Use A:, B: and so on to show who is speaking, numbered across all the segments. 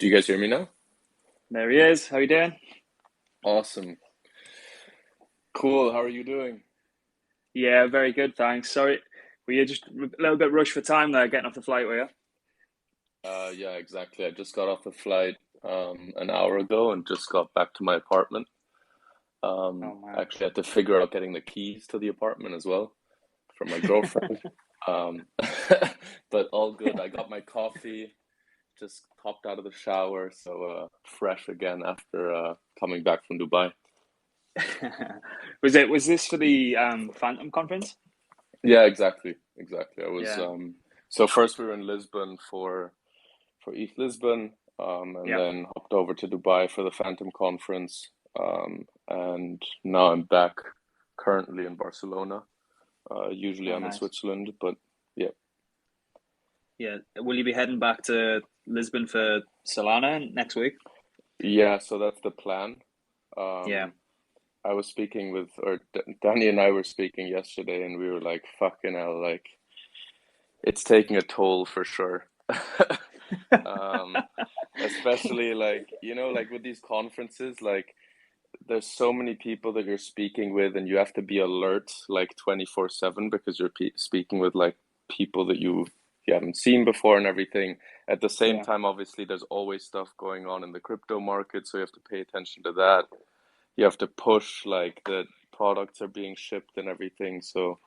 A: Do you guys hear me now?
B: There he is. How you doing?
A: Awesome. Cool. How are you doing?
B: Yeah, very good, thanks. Sorry, were you just a little bit rushed for time there, getting off the flight, were you?
A: Yeah, exactly. I just got off the flight an hour ago and just got back to my apartment.
B: Oh man.
A: Actually had to figure out getting the keys to the apartment as well from my girlfriend. Um, but all good. I got my coffee, just popped out of the shower, so fresh again after coming back from Dubai.
B: Was this for the Phantom conference?
A: Yeah, exactly. Exactly. I was
B: Yeah,
A: so first we were in Lisbon for East Lisbon, and
B: yeah.
A: then hopped over to Dubai for the Phantom Conference, and now I'm back currently in Barcelona. Usually
B: Oh
A: I'm in
B: nice.
A: Switzerland, but yeah,
B: Yeah. Will you be heading back to Lisbon for Solana next week?
A: yeah. So that's the plan.
B: Yeah.
A: Um, I was speaking with, or Danny and I were speaking yesterday, and we were like, "Fucking hell!" Like it's taking a toll for sure. Um, especially like like with these conferences, like there's so many people that you're speaking with, and you have to be alert like 24/7 because you're speaking with like people that you haven't seen before and everything. At the same
B: Yeah.
A: time, obviously, there's always stuff going on in the crypto market, so you have to pay attention to that. You have to push like the products are being shipped and everything. So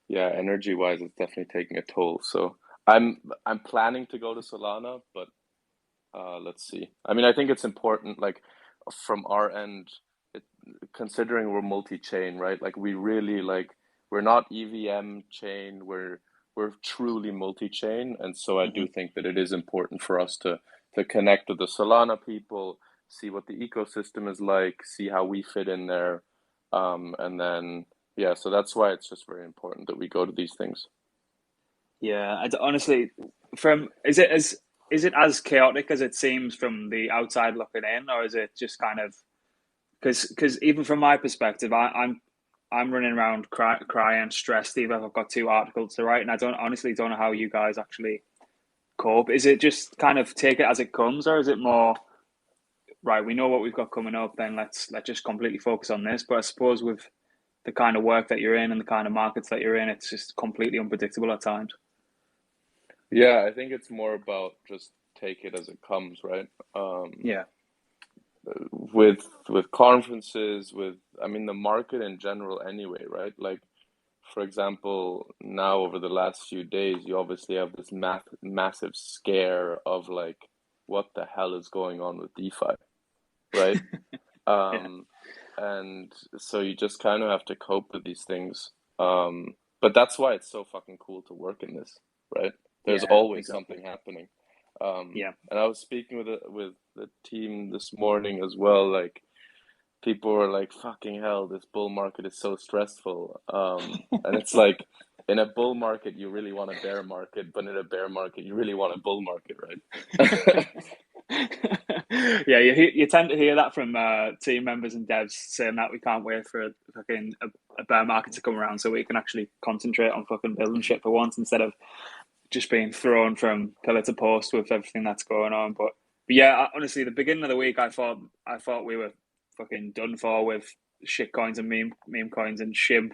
A: yeah, energy wise, it's definitely taking a toll. So I'm planning to go to Solana, but let's see. I mean, I think it's important, like from our end, it, considering we're multi-chain, right? Like we really like we're not EVM chain, we're truly multi-chain, and so I
B: Hmm.
A: do think that it is important for us to connect with the Solana people, see what the ecosystem is like, see how we fit in there, and then yeah, so that's why it's just very important that we go to these things.
B: Yeah. Honestly, from is it as chaotic as it seems from the outside looking in, or is it just kind of because even from my perspective, I'm running around crying, stressed. Even if I've got two articles to write, and I don't honestly don't know how you guys actually cope. Is it just kind of take it as it comes, or is it more right? We know what we've got coming up, then let's just completely focus on this. But I suppose with the kind of work that you're in and the kind of markets that you're in, it's just completely unpredictable at times.
A: Yeah, I think it's more about just take it as it comes, right?
B: Yeah,
A: With conferences, with I mean the market in general anyway, right? Like for example, now over the last few days, you obviously have this massive scare of like what the hell is going on with DeFi, right?
B: yeah,
A: Um, and so you just kind of have to cope with these things. But that's why it's so fucking cool to work in this, right? There's
B: yeah,
A: always
B: exactly.
A: something happening.
B: Yeah,
A: And I was speaking with the team this morning as well. Like people were like, "Fucking hell, this bull market is so stressful." And it's like in a bull market, you really want a bear market, but in a bear market, you really want a bull market, right?
B: yeah. You tend to hear that from team members and devs saying that we can't wait for a bear market to come around so we can actually concentrate on fucking building shit for once instead of just being thrown from pillar to post with everything that's going on. But yeah, honestly, the beginning of the week, I thought we were fucking done for with shit coins and meme coins and SHIB.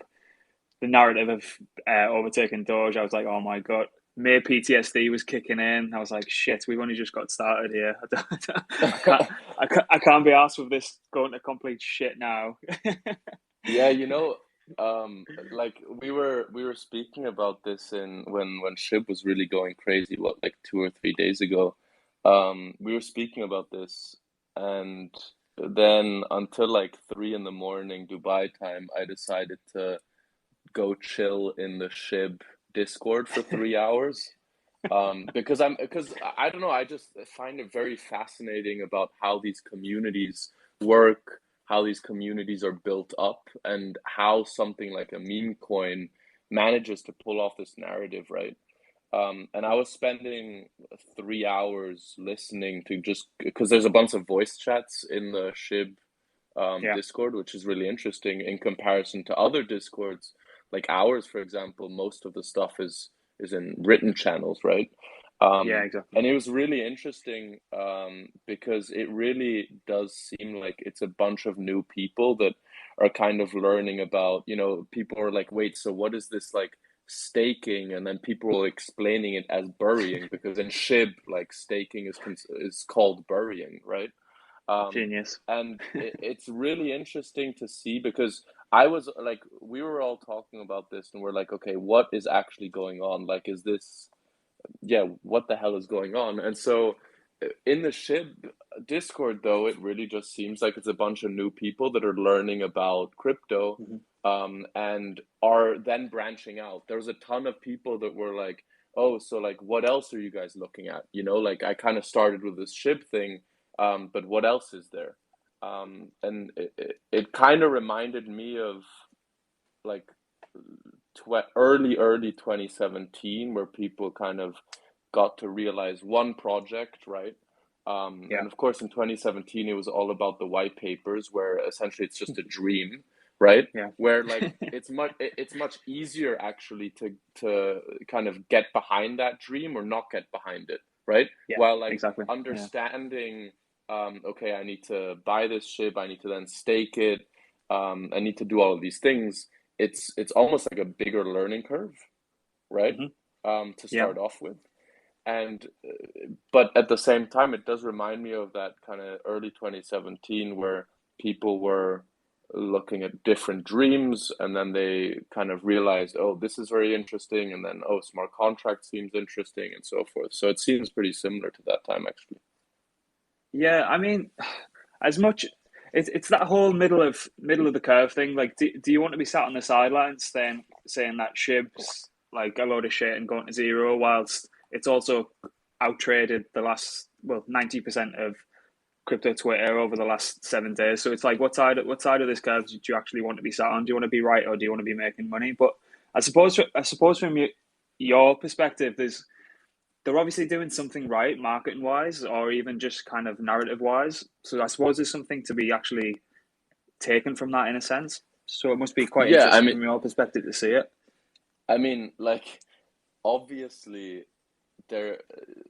B: The narrative of overtaking Doge, I was like, oh my god. May PTSD was kicking in. I was like, shit, we've only just got started here. I can't, I can't be asked with this going to complete shit now.
A: Yeah, like we were speaking about this in when SHIB was really going crazy, what, like 2 or 3 days ago. We were speaking about this, and then until like 3 in the morning Dubai time, I decided to go chill in the SHIB Discord for 3 hours. Because I don't know, I just find it very fascinating about how these communities work, how these communities are built up, and how something like a meme coin manages to pull off this narrative, right? And I was spending 3 hours listening to just because there's a bunch of voice chats in the SHIB
B: Yeah,
A: Discord, which is really interesting in comparison to other Discords, like ours, for example. Most of the stuff is in written channels, right?
B: Yeah,
A: And
B: exactly.
A: it was really interesting because it really does seem like it's a bunch of new people that are kind of learning about, people are like, wait, so what is this like staking? And then people are explaining it as burying because in SHIB, like staking is called burying, right? Um,
B: Genius.
A: and it's really interesting to see because I was like, we were all talking about this and we're like, okay, what is actually going on? Like, is this, yeah, what the hell is going on? And so in the SHIB Discord, though, it really just seems like it's a bunch of new people that are learning about crypto
B: Hmm.
A: and are then branching out. There was a ton of people that were like, oh, so like, what else are you guys looking at? Like I kind of started with this SHIB thing, but what else is there? And it kind of reminded me of like early 2017 where people kind of got to realize one project, right?
B: Yeah.
A: And of course in 2017 it was all about the white papers where essentially it's just a dream, right?
B: Yeah.
A: Where like it's much easier actually to kind of get behind that dream or not get behind it, right?
B: Yeah,
A: While like
B: exactly. Yeah.
A: understanding okay, I need to buy this ship, I need to then stake it, I need to do all of these things. It's almost like a bigger learning curve, right?
B: Hmm.
A: To
B: Yeah.
A: start off with. And but at the same time, it does remind me of that kind of early 2017 where people were looking at different dreams and then they kind of realized, oh, this is very interesting, and then oh, smart contract seems interesting and so forth. So it seems pretty similar to that time actually.
B: Yeah, I mean, as much it's that whole middle of the curve thing. Like, do you want to be sat on the sidelines saying that Shib's like a load of shit and going to zero, whilst it's also out traded the last 90% of crypto Twitter over the last 7 days. So it's like, what side of this curve do you actually want to be sat on? Do you want to be right or do you want to be making money? But I suppose from your perspective, they're obviously doing something right marketing wise or even just kind of narrative wise. So I suppose there's something to be actually taken from that in a sense. So it must be quite
A: Yeah,
B: interesting from your perspective to see it.
A: like obviously there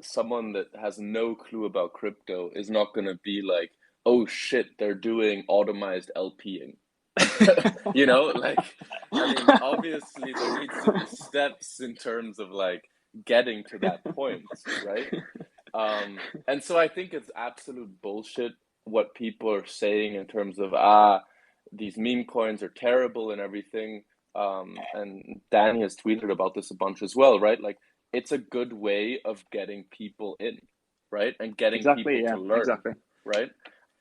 A: someone that has no clue about crypto is not going to be like, oh shit, they're doing automized LPing. Like, I mean, obviously there needs to be steps in terms of like getting to that point, right? And so I think it's absolute bullshit what people are saying in terms of these meme coins are terrible and everything. And Danny has tweeted about this a bunch as well, right? Like it's a good way of getting people in, right? And getting
B: Exactly.
A: people
B: Yeah.
A: to learn,
B: Exactly.
A: right?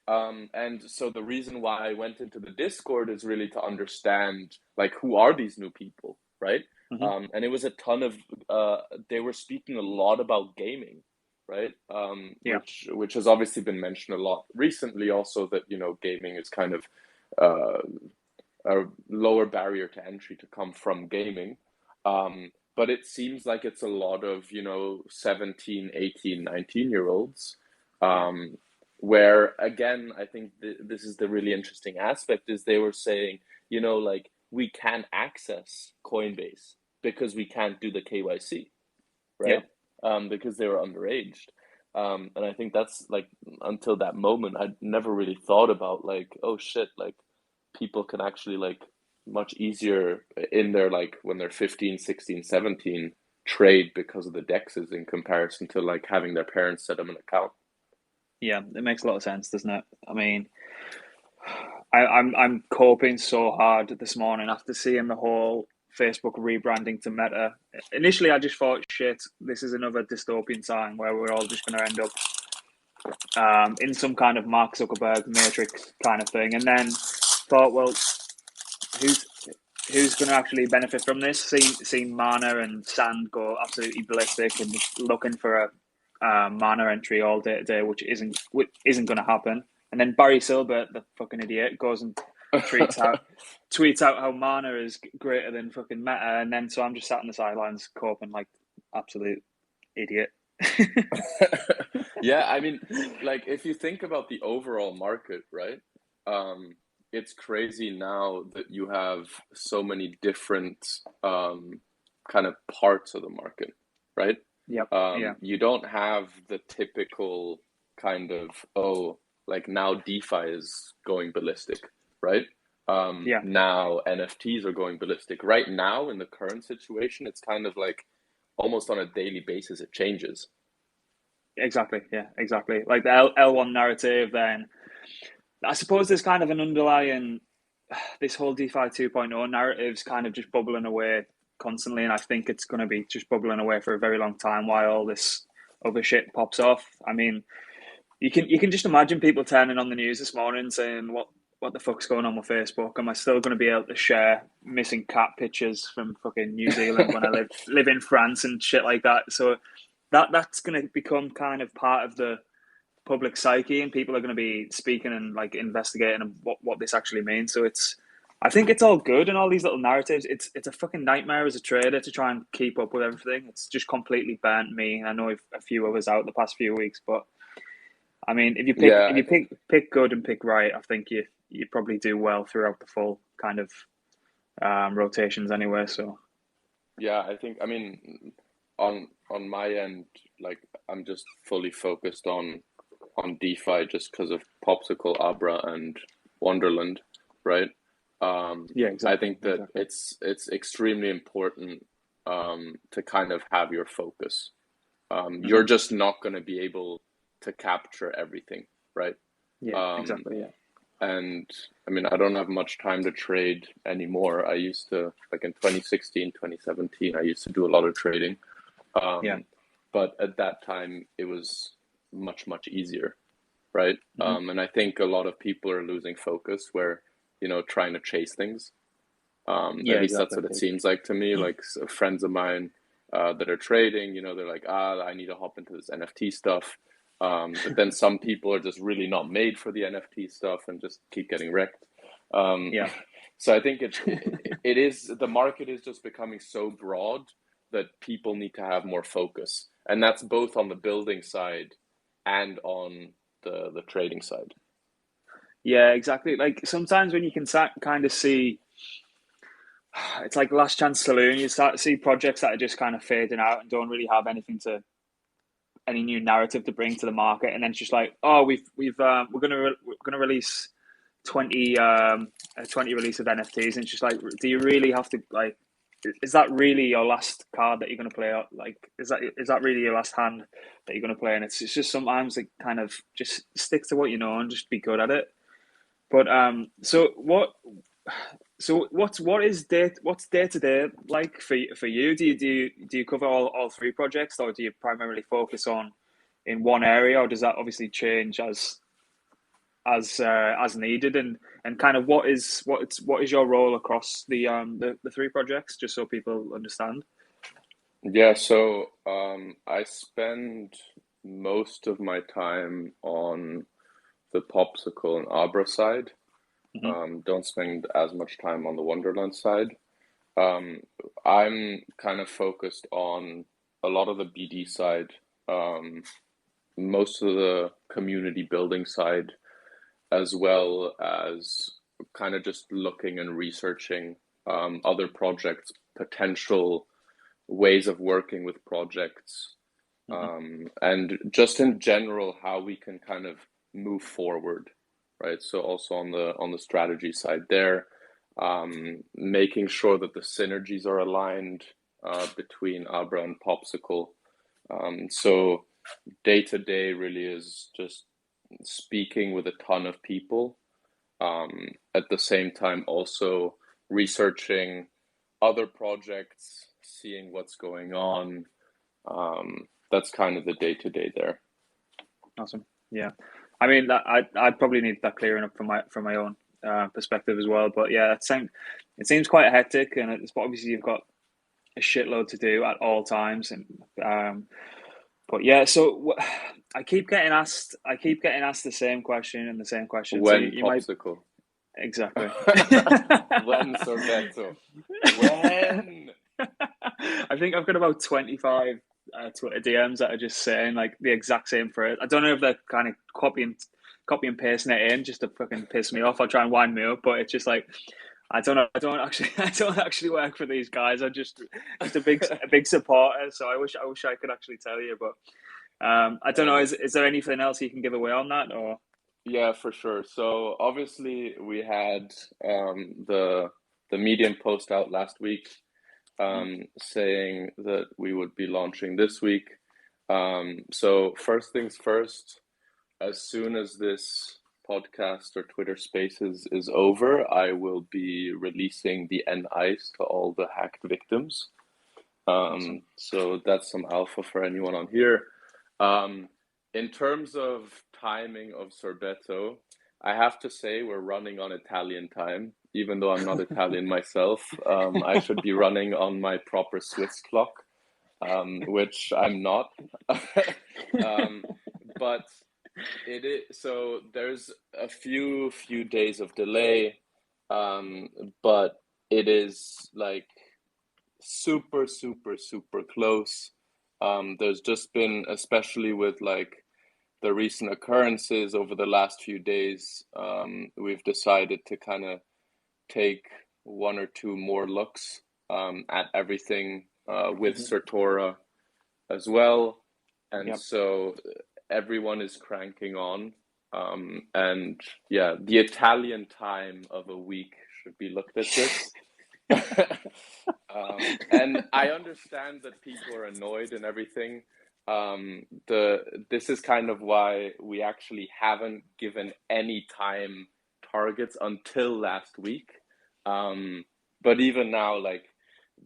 A: And so the reason why I went into the Discord is really to understand like who are these new people, right?
B: Hmm.
A: And it was a ton of they were speaking a lot about gaming, right?
B: Yeah.
A: Which has obviously been mentioned a lot recently, also that gaming is kind of uh, a lower barrier to entry to come from gaming. But it seems like it's a lot of 17, 18, 19 year olds
B: Yeah.
A: um, where again I think this is the really interesting aspect is they were saying like we can't access Coinbase because we can't do the KYC,
B: Yeah.
A: right? Because they were underage. And I think that's like until that moment, I'd never really thought about like, oh shit, like people can actually like much easier in their like when they're 15, 16, 17 trade because of the dexes in comparison to like having their parents set them an account.
B: Yeah. It makes a lot of sense, doesn't it? I mean, I'm coping so hard this morning after seeing the whole Facebook rebranding to Meta. Initially, I just thought, shit, this is another dystopian time where we're all just going to end up in some kind of Mark Zuckerberg Matrix kind of thing, and then thought, well, who's who's going to actually benefit from this? Seeing Mana and Sand go absolutely ballistic and just looking for a Mana entry all day today, which isn't going to happen. And then Barry Silbert, the fucking idiot, goes and tweets out tweets out how Mana is greater than fucking Meta, and then so I'm just sat on the sidelines coping like absolute idiot.
A: Yeah, I mean, like if you think about the overall market, right? Um, it's crazy now that you have so many different kind of parts of the market, right?
B: Yep. Yeah.
A: You don't have the typical kind of, oh, like now DeFi is going ballistic, right?
B: Yeah.
A: Now NFTs are going ballistic. Right now, in the current situation, it's kind of like almost on a daily basis, it changes.
B: Exactly. Yeah. Exactly. Like the L1 narrative. Then I suppose there's kind of an underlying this whole DeFi 2.0 narrative's kind of just bubbling away constantly, and I think it's going to be just bubbling away for a very long time while all this other shit pops off. I mean, you can just imagine people turning on the news this morning saying what the fuck's going on with Facebook? Am I still going to be able to share missing cat pictures from fucking New Zealand when I live in France and shit like that? So that's going to become kind of part of the public psyche, and people are going to be speaking and like investigating what this actually means. So I think it's all good and all these little narratives. It's a fucking nightmare as a trader to try and keep up with everything. It's just completely burnt me. I know a few others out the past few weeks, but I mean,
A: Yeah,
B: if
A: I
B: you
A: think,
B: pick good and pick right, I think you probably do well throughout the full kind of rotations anyway. So
A: yeah, I think, I mean, on my end, like I'm just fully focused on DeFi just because of Popsicle, Abra, and Wonderland, right?
B: yeah,
A: I
B: exactly,
A: think that
B: exactly.
A: it's extremely important to kind of have your focus.
B: Hmm.
A: You're just not going to be able to capture everything, right?
B: Yeah,
A: Um,
B: exactly. Yeah,
A: and I mean, I don't have much time to trade anymore. I used to, like in 2016, 2017, I used to do a lot of trading.
B: yeah.
A: Um, but at that time, it was much easier, right?
B: Hmm.
A: And I think a lot of people are losing focus where, trying to chase things.
B: Yeah,
A: At least that's
B: exactly.
A: what it seems like to me. Like friends of mine that are trading, they're like, I need to hop into this NFT stuff. But then some people are just really not made for the NFT stuff and just keep getting wrecked. Um,
B: Yeah.
A: so I think it is the market is just becoming so broad that people need to have more focus, and that's both on the building side and on the trading side.
B: Yeah, exactly. Like sometimes when you can kind of see, it's like Last Chance Saloon. You start to see projects that are just kind of fading out and don't really have any new narrative to bring to the market, and then it's just like, oh, we're gonna release 20 a 20 release of NFTs, and it's just like, do you really have to like? Is that really your last card that you're going to play? Like, is that really your last hand that you're going to play? And it's just sometimes it kind of just stick to what you know and just be good at it. But what's day to day like for you? Do you cover all three projects, or do you primarily focus on in one area, or does that obviously change as needed? And kind of what is your role across the three projects, just so people understand?
A: Yeah, so I spend most of my time on the Popsicle and Abra side.
B: Hmm.
A: Don't spend as much time on the Wonderland side. Um, I'm kind of focused on a lot of the BD side, most of the community building side, as well as kind of just looking and researching other projects, potential ways of working with projects,
B: Hmm.
A: and just in general how we can kind of move forward, right? So also on the strategy side there, making sure that the synergies are aligned between Abra and Popsicle. So day to day really is just speaking with a ton of people. At the same time, also researching other projects, seeing what's going on. That's kind of the day to day there.
B: Awesome. Yeah, I mean that I'd probably need that clearing up from my own perspective as well. But yeah, it seems quite hectic, and it's obviously you've got a shitload to do at all times. And but yeah, so I keep getting asked the same question and the same question. So
A: When
B: you might
A: Popsicle?
B: exactly.
A: When Sorbetto? When?
B: I think I've got about 25 Twitter DMs that are just saying like the exact same phrase. I don't know if they're kind of copying pasting it in just to fucking piss me off or try and wind me up, but it's just like I don't know. I don't actually. I don't actually work for these guys. I'm just a big supporter. So I wish I could actually tell you, but I don't know.
A: Uh,
B: Is there anything else you can give away on that, or?
A: yeah, for sure. So obviously we had the Medium post out last week
B: Mhm.
A: saying that we would be launching this week. So first things first, as soon as this podcast or Twitter Spaces is over, I will be releasing the NIs to all the hacked victims.
B: Awesome.
A: So that's some alpha for anyone on here. Um, in terms of timing of Sorbetto, I have to say we're running on Italian time, even though I'm not Italian myself. I should be running on my proper Swiss clock, which I'm not. um, but it is so there's a few days of delay, um, but it is like super close. There's just been, especially with like the recent occurrences over the last few days, we've decided to kind of take one or two more looks at everything with
B: Mhm.
A: Certora as well. And
B: Yep.
A: so everyone is cranking on. And yeah, the Italian time of a week should be looked at this. And I understand that people are annoyed and everything. This is kind of why we actually haven't given any time targets until last week. Um, but even now, like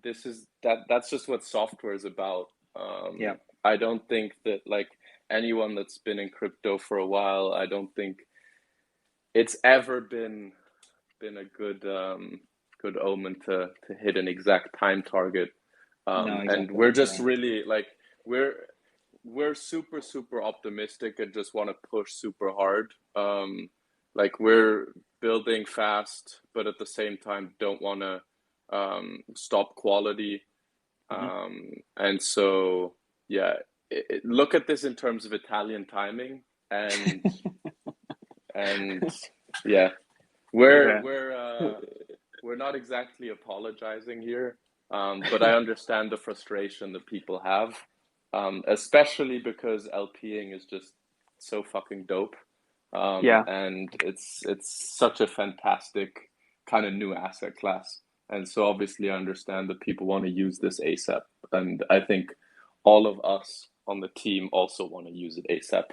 A: that's just what software is about.
B: Yep.
A: I don't think that like anyone that's been in crypto for a while, I don't think it's ever been a good omen to hit an exact time target.
B: No,
A: And
B: exactly.
A: we're just
B: Yeah.
A: really like we're we're super optimistic and just want to push super hard. Like we're building fast, but at the same time don't want to stop quality.
B: Mhm.
A: And so yeah, look at this in terms of Italian timing and and yeah, we're
B: Okay.
A: we're uh, we're not exactly apologizing here, but I understand the frustration that people have, especially because LPing is just so fucking dope,
B: Yeah.
A: and it's such a fantastic kind of new asset class, and so obviously I understand that people want to use this ASAP, and I think all of us on the team also want to use it ASAP.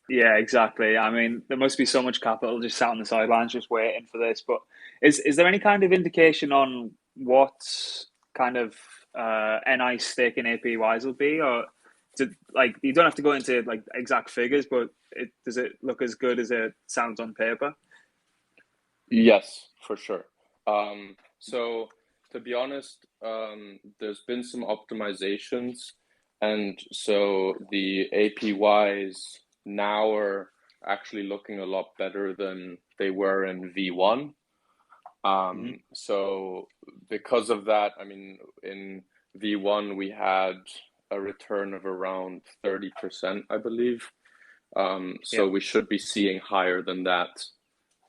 B: Yeah, exactly. I mean, there must be so much capital just sat on the sidelines just waiting for this. But is there any kind of indication on what kind of NI stake in APYs will be, or like you don't have to go into like exact figures, but does it look as good as it sounds on paper?
A: Yes, for sure. So to be honest, there's been some optimizations, and so the APYs now are actually looking a lot better than they were in V1.
B: Hmm.
A: So because of that, I mean, in V1 we had a return of around 30%, I believe.
B: Yeah,
A: So we should be seeing higher than that.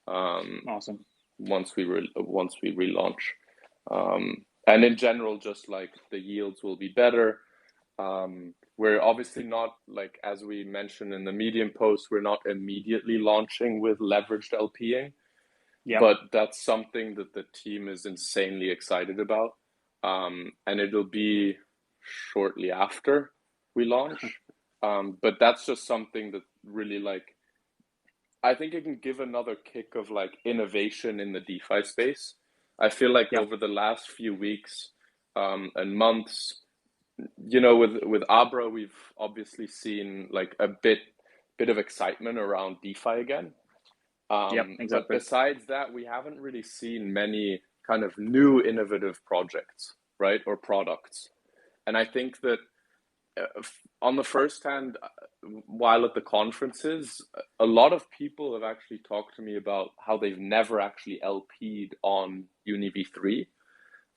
A: Um,
B: awesome.
A: once we relaunch. And in general, just like the yields will be better. We're obviously not like as we mentioned in the Medium post, we're not immediately launching with leveraged LPing,
B: Yeah,
A: but that's something that the team is insanely excited about. And it'll be shortly after we launch. But that's just something that really like I think it can give another kick of like innovation in the DeFi space. I feel like
B: yeah,
A: over the last few weeks and months, with Abra, we've obviously seen like a bit of excitement around DeFi again.
B: yep,
A: But
B: exactly.
A: besides that, we haven't really seen many kind of new innovative projects, right, or products. And I think that on the first hand, while at the conferences, a lot of people have actually talked to me about how they've never actually LP'd on UniV3,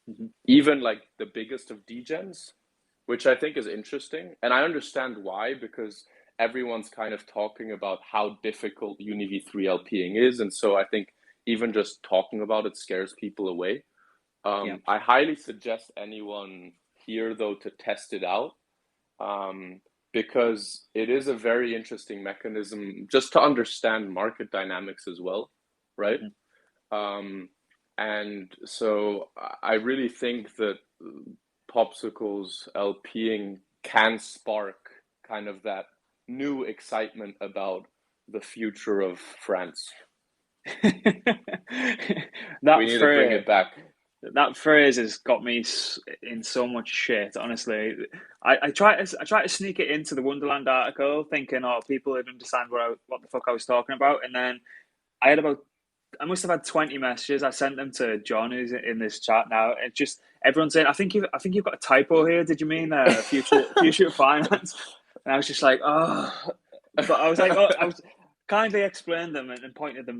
B: Hmm.
A: even like the biggest of degens, which I think is interesting. And I understand why, because everyone's kind of talking about how difficult UniV3 LPing is. And so I think even just talking about it scares people away.
B: Yeah.
A: I highly suggest anyone here, though, to test it out, um, because it is a very interesting mechanism just to understand market dynamics as well, right?
B: Mm-hmm.
A: Um, and so I really think that Popsicle's LPing can spark kind of that new excitement about the future of France. We
B: That
A: need to bring
B: phrase,
A: it back.
B: that phrase has got me in so much shit. Honestly, I try to sneak it into the Wonderland article, thinking, "Oh, people would understand what the fuck I was talking about." And then I had about I must have had 20 messages. I sent them to John, who's in this chat now. It's just everyone's saying, I think you've got a typo here. Did you mean future finance?" And I was just like, oh, but I was like, oh, I was kindly explained them and pointed them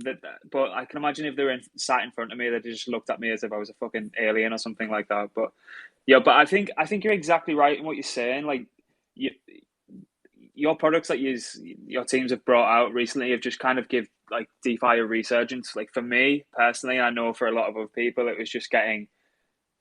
B: but I can imagine if they were sat in front of me, they just looked at me as if I was a fucking alien or something like that. But yeah, but I think you're exactly right in what you're saying. Like, you, your products that your teams have brought out recently have just kind of give like DeFi a resurgence. Like for me personally, I know for a lot of other people, it was just getting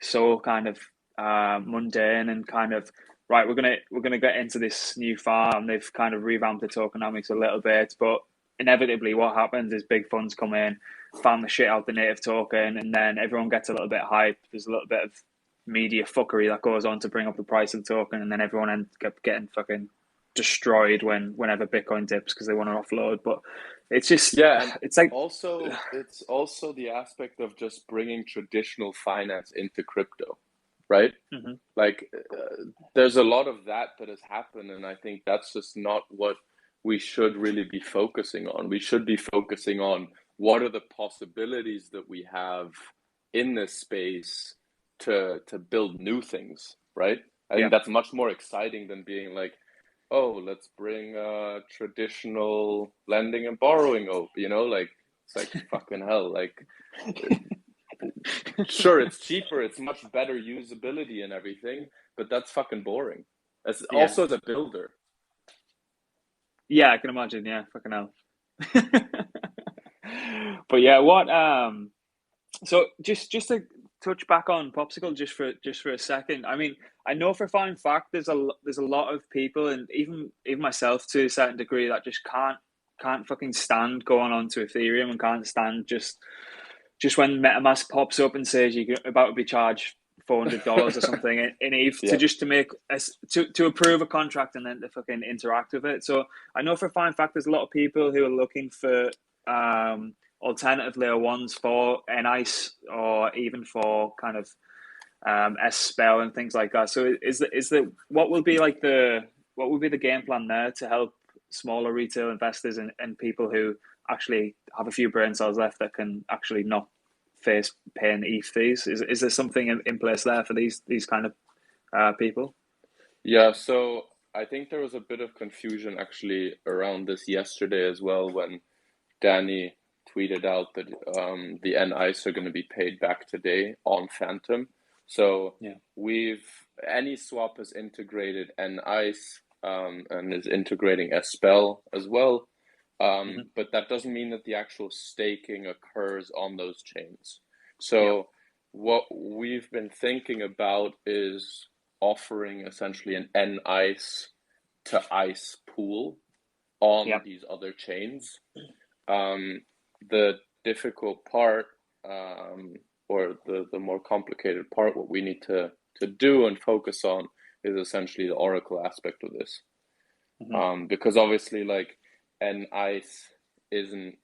B: so kind of mundane and kind of right. We're gonna get into this new farm. They've kind of revamped the tokenomics a little bit, but inevitably, what happens is big funds come in, farm the shit out the native token, and then everyone gets a little bit hyped. There's a little bit of media fuckery that goes on to bring up the price of the token, and then everyone ends up getting fucking destroyed whenever Bitcoin dips because they want to offload. But it's just
A: Yeah, and
B: it's like
A: also it's also the aspect of just bringing traditional finance into crypto, right?
B: mhm.
A: Like, there's a lot of that has happened, and I think that's just not what we should really be focusing on. We should be focusing on what are the possibilities that we have in this space to build new things, right? I
B: Yeah.
A: think that's much more exciting than being like, oh, let's bring traditional lending and borrowing over, like it's like fucking hell. Like, sure, it's cheaper, it's much better usability and everything, but that's fucking boring. As
B: Yeah.
A: also as a builder.
B: Yeah, I can imagine. Yeah, fucking hell. But yeah, what so just to touch back on Popsicle just for a second. I mean, I know for a fine fact there's a lot of people, and even myself to a certain degree, that just can't fucking stand going on to Ethereum, and can't stand just when MetaMask pops up and says you're about to be charged $400 or something in ETH to
A: Yeah.
B: just to make to approve a contract and then to fucking interact with it. So I know for a fine fact there's a lot of people who are looking for alternative layer ones for NICE or even for kind of S spell and things like that. So is the what will be the game plan there to help smaller retail investors and people who actually have a few brain cells left that can actually not face paying ETH fees? Is there something in place there for these kind of people?
A: Yeah, so I think there was a bit of confusion actually around this yesterday as well when Danny tweeted out that the NIs are going to be paid back today on Phantom. So
B: Yeah.
A: AnySwap has integrated NIs and is integrating SPEL as well.
B: Mm-hmm.
A: But that doesn't mean that the actual staking occurs on those chains.
B: Yeah.
A: So what we've been thinking about is offering essentially an NICE to ICE pool
B: Yeah.
A: on these other chains. The difficult part, or the more complicated part, what we need to do and focus on is essentially the Oracle aspect of this.
B: Mm-hmm.
A: Because obviously, like, an ICE isn't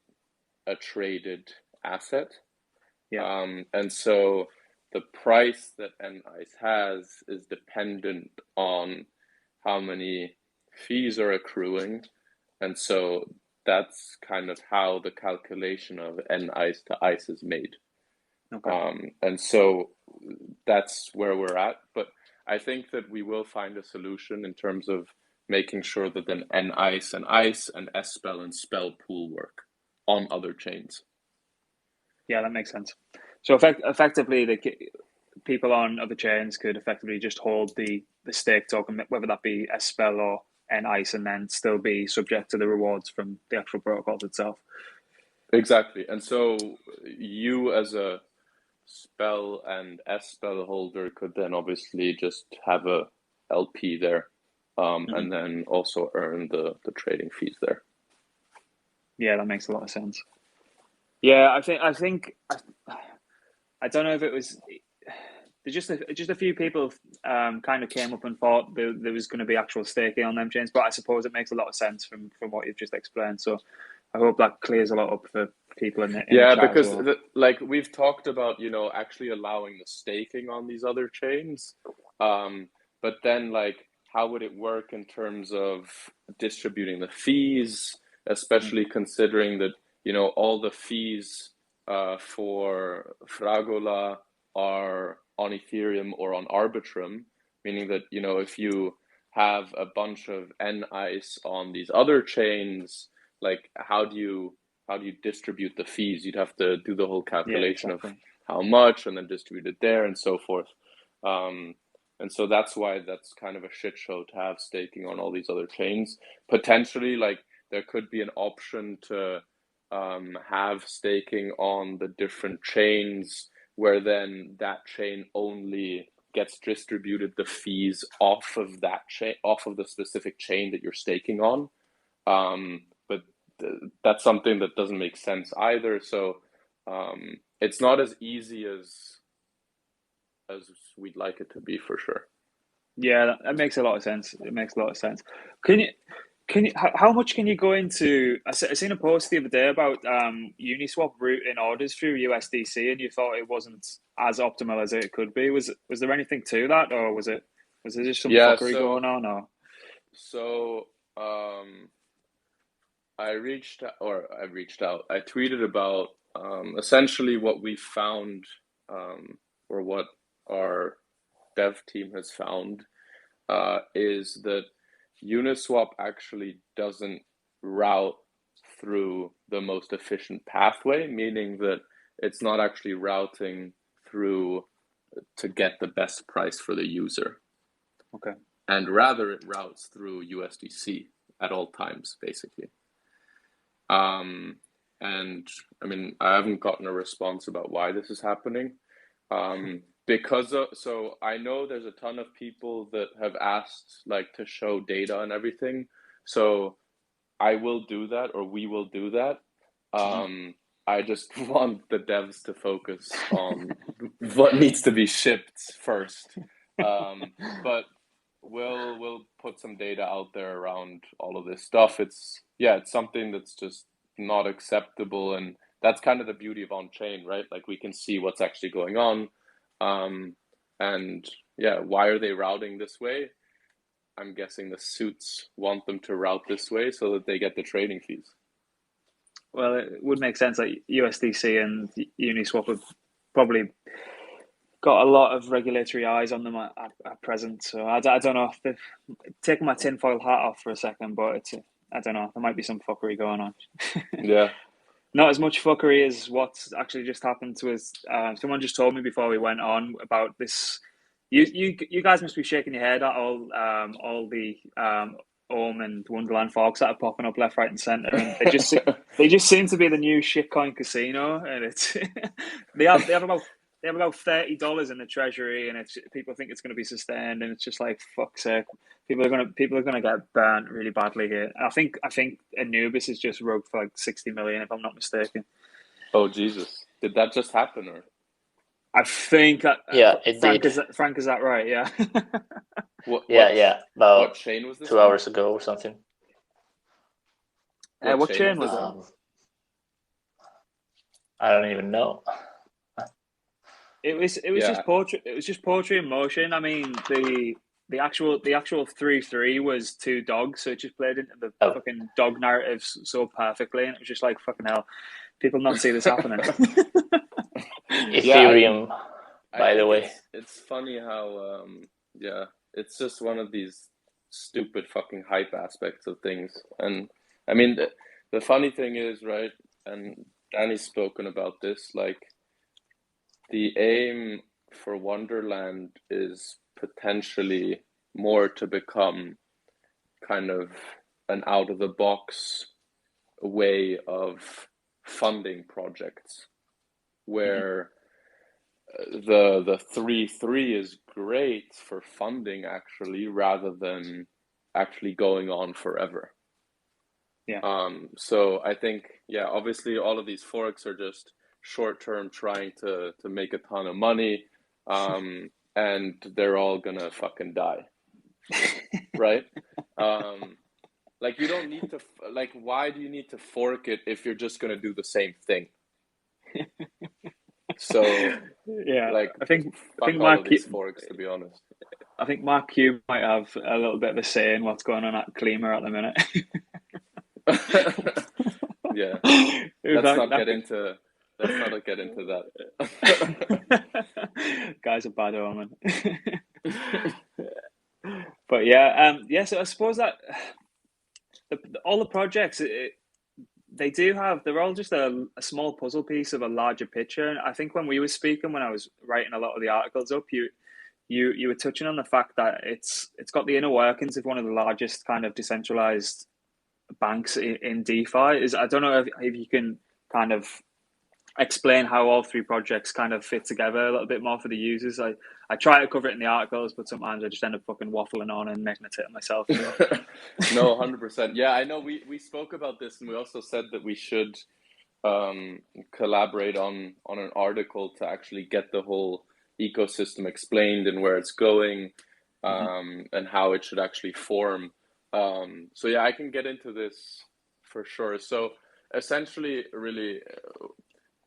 A: a traded asset.
B: Yeah.
A: And so the price that an ICE has is dependent on how many fees are accruing. And so that's kind of how the calculation of N ice to ice is made.
B: Okay.
A: And so that's where we're at. But I think that we will find a solution in terms of making sure that then N ice and S spell and spell pool work on other chains.
B: Yeah, that makes sense. So effectively, the people on other chains could effectively just hold the stake token, whether that be S spell or N ice, and then still be subject to the rewards from the actual protocols itself.
A: exactly. And so you as a spell and S spell holder could then obviously just have a LP there,
B: Mhm.
A: and then also earn the trading fees there.
B: Yeah, that makes a lot of sense. Yeah, I don't know if it was there's just a few people kind of came up and thought there was going to be actual staking on them chains, but I suppose it makes a lot of sense from what you've just explained. So I hope that clears a lot up for people in the
A: Yeah,
B: chat as
A: because
B: well.
A: like we've talked about, actually allowing the staking on these other chains. But then like how would it work in terms of distributing the fees,
B: Mhm.
A: especially considering that, all the fees for Fragola are on Ethereum or on Arbitrum, meaning that, if you have a bunch of N-ICE on these other chains, like how do you distribute the fees? You'd have to do the whole
B: Yeah,
A: calculation of
B: exactly.
A: how much and then distribute it there and so forth. Um, and so that's why that's kind of a shit show to have staking on all these other chains. Potentially, like there could be an option to have staking on the different chains where then that chain only gets distributed the fees off of that chain, off of the specific chain that you're staking on. But that's something that doesn't make sense either. So it's not as easy as we'd like it to be for sure.
B: Yeah, that makes a lot of sense. It makes a lot of sense. Can you how much can you go into? I seen a post the other day about Uniswap routing orders through USDC, and you thought it wasn't as optimal as it could be. Was there anything to that, or was there just some
A: Yeah,
B: fuckery
A: so
B: going on? Or
A: so um, I reached out. I tweeted about essentially what we found, or what our dev team has found, is that Uniswap actually doesn't route through the most efficient pathway, meaning that it's not actually routing through to get the best price for the user,
B: okay,
A: and rather it routes through USDC at all times, basically. Um, and I mean, I haven't gotten a response about why this is happening. So I know there's a ton of people that have asked like to show data and everything. So I will do that, or we will do that.
B: Mhm.
A: Um, I just want the devs to focus on what needs to be shipped first. Um, but we'll put some data out there around all of this stuff. It's something that's just not acceptable, and that's kind of the beauty of on chain, right? Like we can see what's actually going on. Um, and yeah, why are they routing this way? I'm guessing the suits want them to route this way so that they get the trading fees.
B: Well, it would make sense. Like USDC and Uniswap have probably got a lot of regulatory eyes on them at present. So I don't know. Taking my tinfoil hat off for a second, but I don't know. There might be some fuckery going on.
A: Yeah.
B: Not as much fuckery as what's actually just happened to us. Someone just told me before we went on about this. You guys must be shaking your head at all the and Wonderland forks that are popping up left, right, and centre, and they just seem to be the new shitcoin casino, and it's they have about $30 in the treasury, and it's people think it's going to be sustained, and it's just like fuck's sake. People are gonna get burnt really badly here. I think Anubis is just rogue for like 60 million, if I'm not mistaken.
A: Oh Jesus. Did that just happen, or
B: I think
C: Yeah, it did.
B: Frank, is that right? Yeah.
A: what
C: Yeah,
A: what
C: yeah,
A: what
C: about
A: chain was this
C: two
A: on?
C: hours ago or something.
A: What
B: What
A: chain
B: chain
A: was
B: was
A: this
B: it?
A: on?
C: I don't even know.
B: It was
A: Yeah.
B: just poetry in motion. I mean the actual 3-3 was two dogs, so it just played into the
C: Oh,
B: fucking dog narratives so perfectly, and it was just like fucking hell. People not see this happening.
A: Yeah,
C: Ethereum,
A: I
C: by the
A: think
C: way.
A: it's funny how yeah, it's just one of these stupid fucking hype aspects of things. And I mean the funny thing is, right, and Danny's spoken about this, like the aim for Wonderland is potentially more to become kind of an out of the box way of funding projects where the 3-3 is great for funding actually, rather than actually going on forever. So I think, obviously all of these forks are just short term, trying to make a ton of money, and they're all gonna fucking die, right? Like, you don't need to, like, why do you need to fork it if you're just gonna do the same thing? So like,
B: I think
A: all
B: Mark
A: of these forks, to be honest.
B: I think Mark Q might have a little bit of a say in what's going on at Klima at the minute.
A: Yeah, let's not get into that.
B: Guy's a bad omen. But yeah, so I suppose that all the projects, they're all just a small puzzle piece of a larger picture. And I think when we were speaking, when I was writing a lot of the articles up, you were touching on the fact that it's got the inner workings of one of the largest kind of decentralized banks in DeFi. I don't know if you can kind of explain how all three projects kind of fit together a little bit more for the users. I try to cover it in the articles, but sometimes I just end up fucking waffling on and making a tit of myself.
A: No, 100%. Yeah, I know we spoke about this, and we also said that we should collaborate on an article to actually get the whole ecosystem explained and where it's going, and how it should actually form. So yeah, I can get into this for sure. So essentially, really,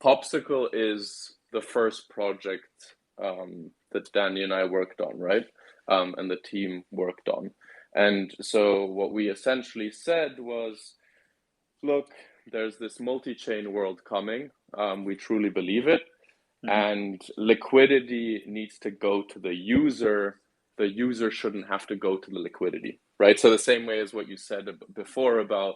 A: Popsicle is the first project that Danny and I worked on, right? And the team worked on. And so what we essentially said was, look, there's this multi-chain world coming. We truly believe it. And liquidity needs to go to the user. The user shouldn't have to go to the liquidity, right? So the same way as what you said before about,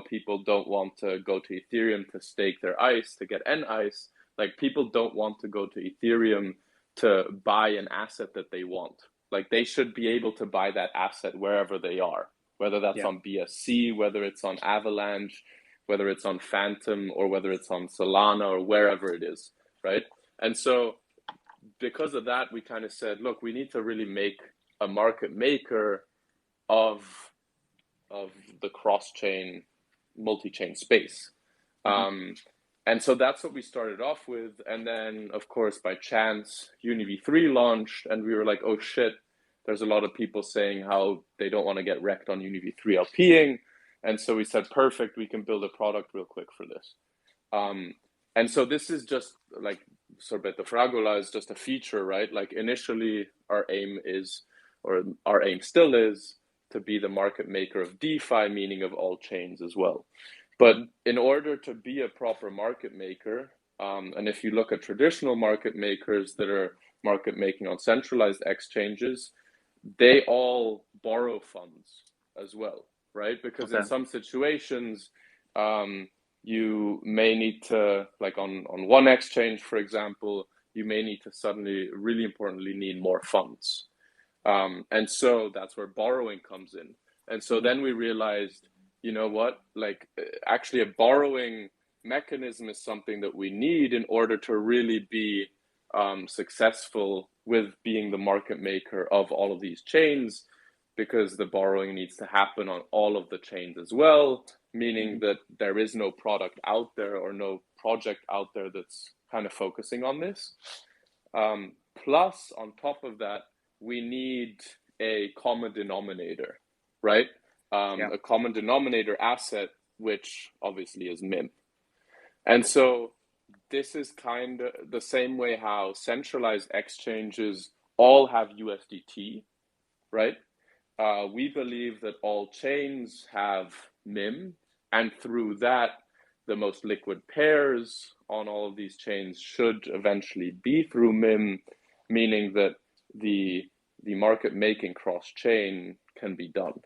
A: people don't want to go to Ethereum to stake their ICE, to get NICE. Like, people don't want to go to Ethereum to buy an asset that they want. Like, they should be able to buy that asset wherever they are, whether that's on BSC, whether it's on Avalanche, whether it's on Phantom, or whether it's on Solana, or wherever it is, right? And so because of that, we kind of said, look, we need to really make a market maker of the cross-chain, multi-chain space. And so that's what we started off with. And then, of course, by chance, UniV3 launched, and we were like, oh shit, there's a lot of people saying how they don't want to get wrecked on UniV3 LPing. And so we said, perfect, we can build a product real quick for this. And so this is just like Sorbetto Fragola is just a feature, right? Like, initially our aim still is to be the market maker of DeFi, meaning of all chains as well. But in order to be a proper market maker, and if you look at traditional market makers that are market making on centralized exchanges, they all borrow funds as well, right? Because in some situations, you may need to, like on one exchange, for example, you may need to suddenly, really importantly, need more funds. And so that's where borrowing comes in. And so then we realized, you know what, like, actually a borrowing mechanism is something that we need in order to really be successful with being the market maker of all of these chains, because the borrowing needs to happen on all of the chains as well, meaning that there is no product out there or no project out there that's kind of focusing on this. Plus, on top of that, we need a common denominator, right? A common denominator asset, which obviously is MIM. And so this is kind of the same way how centralized exchanges all have USDT, right? We believe that all chains have MIM, and through that, the most liquid pairs on all of these chains should eventually be through MIM, meaning that the market making cross-chain can be done.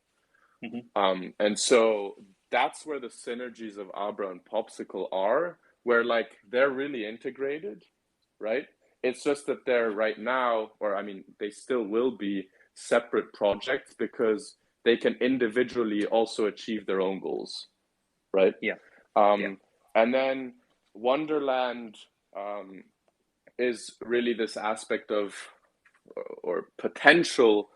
A: And so that's where the synergies of Abra and Popsicle are, where like they're really integrated, right? It's just that they're right now, or I mean, they still will be separate projects because they can individually also achieve their own goals, right? And then Wonderland is really this aspect of or potential.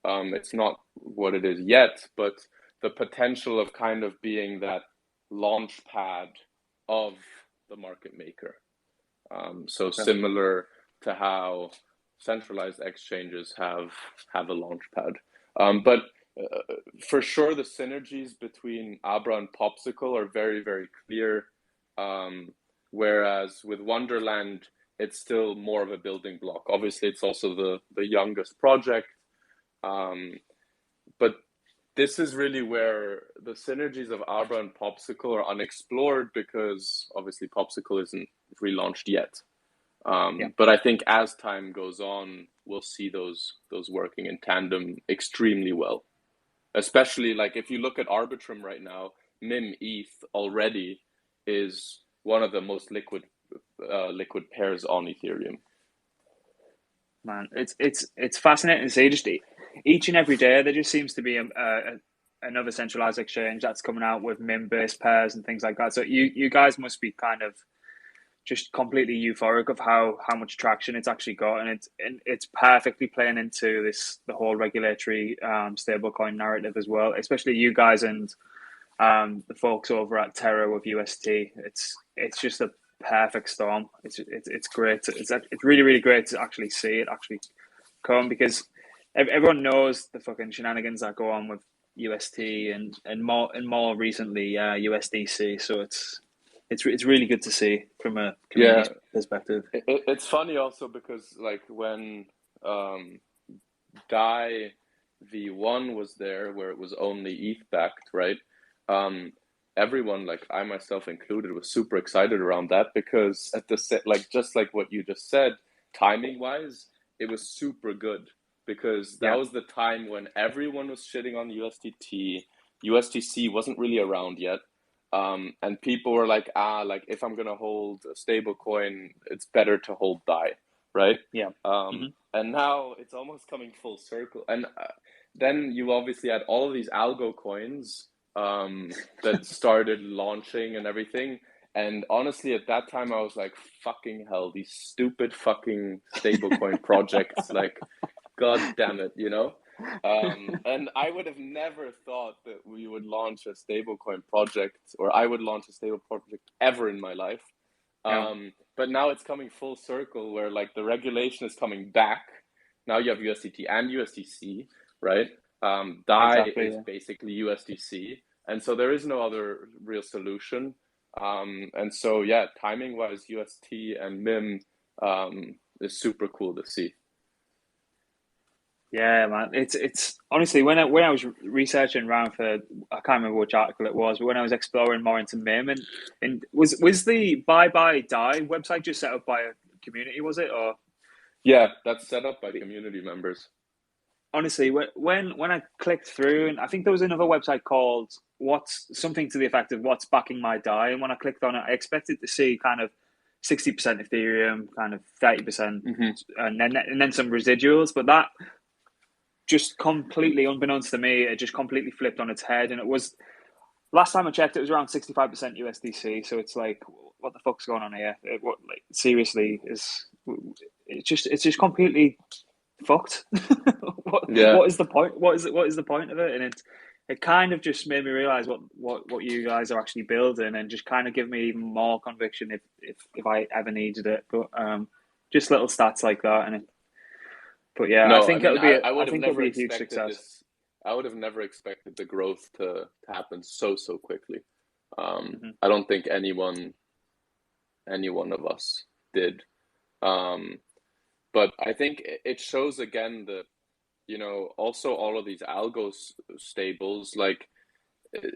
A: It's not what it is yet, but the potential of kind of being that launch pad of the market maker. So
B: Okay.
A: similar to how centralized exchanges have a launch pad. But for sure, the synergies between Abra and Popsicle are very, very clear. Whereas with Wonderland, it's still more of a building block. Obviously, it's also the youngest project. But this is really where the synergies of Abra and Popsicle are unexplored because obviously Popsicle isn't relaunched yet. But I think as time goes on, we'll see those working in tandem extremely well. Especially like if you look at Arbitrum right now, MIM ETH already is one of the most liquid pairs on Ethereum.
B: Man, it's fascinating to see. Just each and every day, there just seems to be another centralized exchange that's coming out with MIM-based pairs and things like that. So you guys must be kind of just completely euphoric of how much traction it's actually got, and it's perfectly playing into the whole regulatory stablecoin narrative as well. Especially you guys and the folks over at Terra with UST. It's just a perfect storm. It's great. It's really, really great to actually see it actually come, because everyone knows the fucking shenanigans that go on with UST and more recently USDC. So it's really good to see from a community perspective.
A: It's funny also because like when DAI V1 was there, where it was only ETH backed, right? Everyone, like I myself included, was super excited around that because at just like what you just said, timing wise, it was super good because that was the time when everyone was shitting on USDT. USDC wasn't really around yet. And people were like, like if I'm gonna hold a stable coin, it's better to hold DAI, right?
B: Yeah.
A: And now it's almost coming full circle. And then you obviously had all of these algo coins that started launching and everything. And honestly, at that time, I was like, fucking hell, these stupid fucking stablecoin projects, like, god damn it, you know? And I would have never thought that we would launch a stablecoin project, or I would launch a stable project ever in my life. But now it's coming full circle where like the regulation is coming back. Now you have USDT and USDC, right? DAI is basically USDC. And so there is no other real solution. And so, yeah, timing wise, UST and MIM is super cool to see.
B: Yeah, man. It's honestly when I was researching around for, I can't remember which article it was, but when I was exploring more into MIM and was the Bye Bye Die website just set up by a community, was it? Or
A: yeah, that's set up by the community members.
B: Honestly, when I clicked through, and I think there was another website called what's something to the effect of what's backing my DAI, and when I clicked on it, I expected to see kind of 60% Ethereum, kind of 30%, and then some residuals, but that just completely, unbeknownst to me, it just completely flipped on its head. And it was, last time I checked, it was around 65% USDC. So it's like, what the fuck's going on here? Seriously, it's just completely fucked. What is the point? What is the point of it? And it kind of just made me realize what you guys are actually building, and just kind of give me even more conviction if I ever needed it. But just little stats like that, but yeah, no, I think it'll be a huge success.
A: I would have never expected the growth to happen so quickly. I don't think any one of us did. But I think it shows again that, you know, also all of these algo stables, like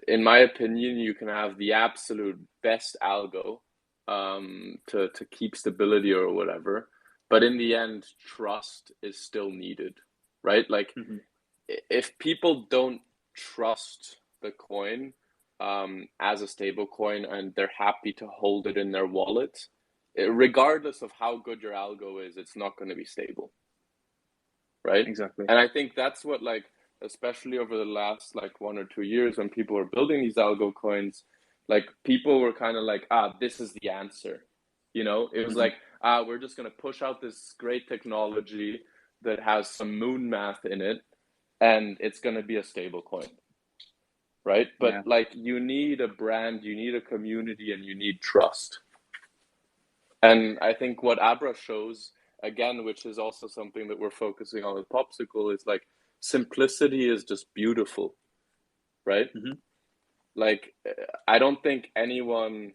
A: in my opinion, you can have the absolute best algo to keep stability or whatever. But in the end, trust is still needed, right? Like if people don't trust the coin as a stable coin and they're happy to hold it in their wallet, regardless of how good your algo is, it's not going to be stable, right?
B: Exactly.
A: And I think that's what, like, especially over the last like 1 or 2 years when people are building these algo coins, Like people were kind of like, this is the answer. You know, it was like, we're just going to push out this great technology that has some moon math in it, and it's going to be a stable coin. Right? But like, you need a brand, you need a community, and you need trust. And I think what Abra shows, again, which is also something that we're focusing on with Popsicle, is like, simplicity is just beautiful, right? Like, I don't think everyone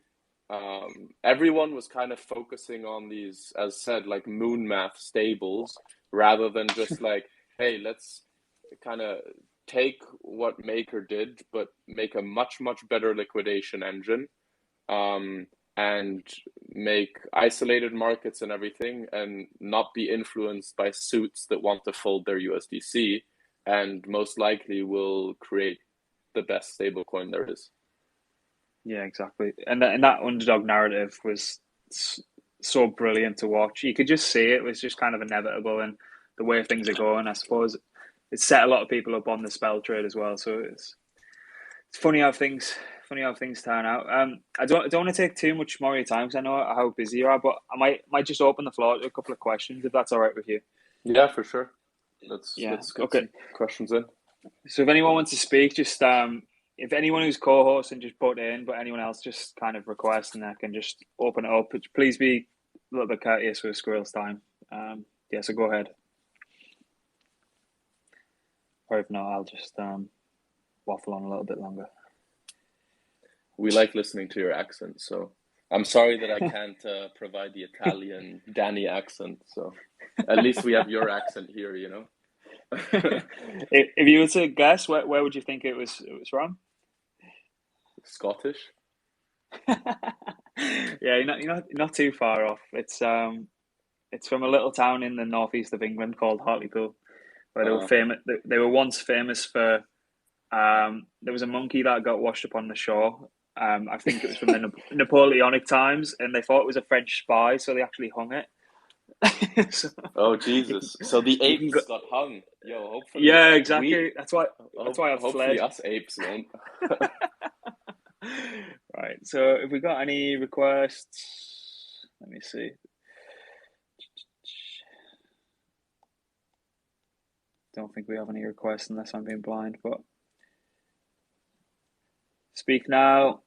A: was kind of focusing on these, as said, like moon math stables, rather than just like, hey, let's kind of take what Maker did, but make a much, much better liquidation engine, and make isolated markets and everything, and not be influenced by suits that want to fold their USDC, and most likely will create the best stablecoin there is.
B: Yeah, exactly. And that underdog narrative was so brilliant to watch. You could just see it was just kind of inevitable, and the way things are going, I suppose it set a lot of people up on the spell trade as well. So it's funny how things turn out. I don't want to take too much more of your time because I know how busy you are, but I might just open the floor to a couple of questions if that's all right with you.
A: Yeah, for sure. Let's get some questions in.
B: So if anyone wants to speak, just if anyone who's co-hosting, just put in, but anyone else just kind of request, and I can just open it up. Please be a little bit courteous with Squirrel's time. So go ahead. Or if not, I'll just waffle on a little bit longer.
A: We like listening to your accent, so I'm sorry that I can't provide the Italian Danny accent. So at least we have your accent here, you know.
B: If you were to guess, where would you think it was from?
A: Scottish.
B: Yeah, you're not too far off. It's from a little town in the northeast of England called Hartlepool, where they were famous. They were once famous for. There was a monkey that got washed up on the shore. I think it was from the Napoleonic times, and they thought it was a French spy, so they actually hung it.
A: Oh Jesus! So the apes got hung. Yo, hopefully.
B: Yeah, exactly. That's why I've
A: hopefully
B: fled.
A: Us apes won't.
B: Right. So, if we got any requests, let me see. Don't think we have any requests unless I'm being blind, but speak now.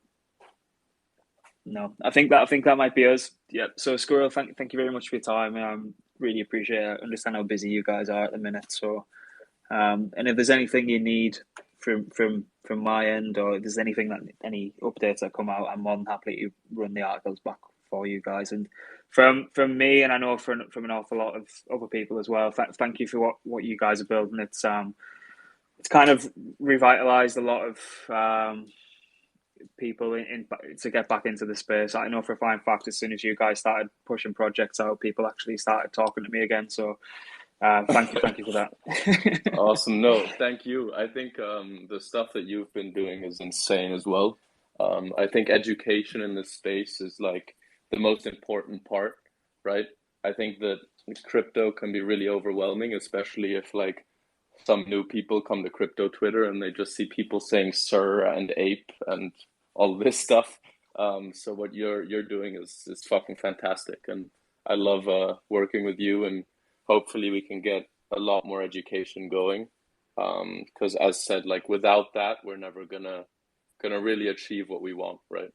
B: No, I think that might be us. Yeah. So, Squirrel, thank you very much for your time. Really appreciate it. I understand how busy you guys are at the minute. So, and if there's anything you need from my end, or if there's any updates that come out, I'm more than happy to run the articles back for you guys. And from me, and I know from an awful lot of other people as well. Thank you for what you guys are building. It's kind of revitalized a lot of people to get back into the space. I know for a fine fact, as soon as you guys started pushing projects out, people actually started talking to me again. So thank you for that.
A: Awesome. No, thank you. I think the stuff that you've been doing is insane as well. I think education in this space is like the most important part, right? I think that crypto can be really overwhelming, especially if like some new people come to crypto Twitter and they just see people saying sir and ape and all this stuff. So what you're doing is fucking fantastic, and I love working with you, and hopefully we can get a lot more education going. Because as said, like without that, we're never gonna really achieve what we want, right?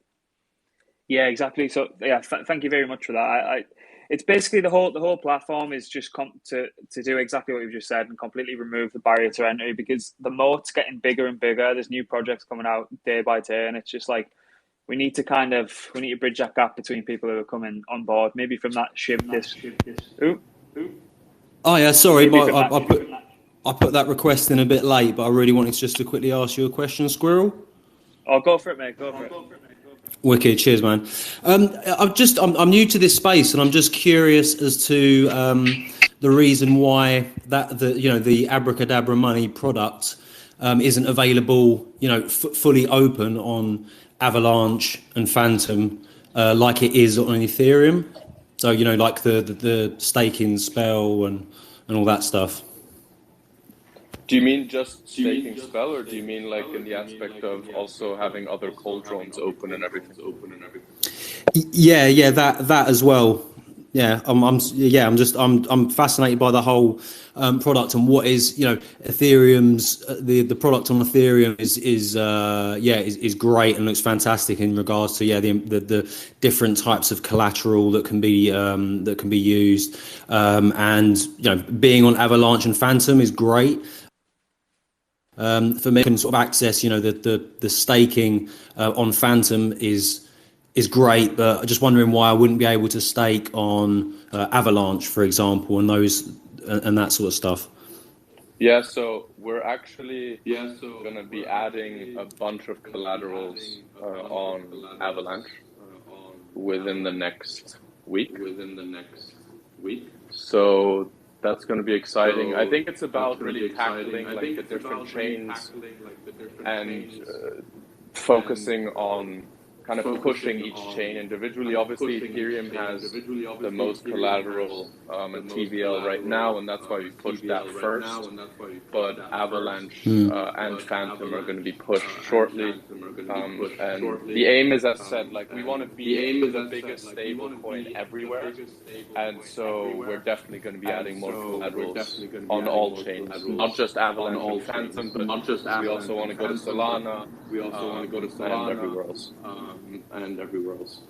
B: Yeah, exactly. So yeah, thank you very much for that. It's basically the whole platform is just to do exactly what you've just said and completely remove the barrier to entry, because the moat's getting bigger and bigger. There's new projects coming out day by day, and it's just like we need to bridge that gap between people who are coming on board, maybe from that ship.
D: Oh yeah, sorry, I put that request in a bit late, but I really wanted just to quickly ask you a question, Squirrel.
B: Oh, go for it, mate. Go for it.
D: Wicked, cheers, man. I'm new to this space, and I'm just curious as to the reason why the Abracadabra money product isn't available, fully open on Avalanche and Phantom like it is on Ethereum. So like the staking spell and all that stuff.
A: Do you mean just staking spell, or do you mean like in the aspect of also having other cold drones open and everything?
D: Yeah, that as well. Yeah, I'm fascinated by the whole product and what is, Ethereum's the product on Ethereum is great and looks fantastic in regards to the different types of collateral that can be used, and being on Avalanche and Phantom is great. For me, you can sort of access, the staking on Phantom is great, but just wondering why I wouldn't be able to stake on Avalanche, for example, and that sort of stuff.
A: Yeah, so we're actually going to be adding a bunch of collaterals on Avalanche within the next week. So that's going to be exciting. I think it's about really tackling like the different chains and focusing on kind of pushing each chain individually. Obviously, Ethereum has the most collateral and TVL right now, and that's why we pushed that first. But Avalanche and Phantom are going to be pushed shortly. And the aim is, as said, like we want to be the biggest stable coin everywhere. And so we're definitely going to be adding more collaterals on all chains, not just Avalanche and Phantom, but we also want to go to Solana. And everywhere else.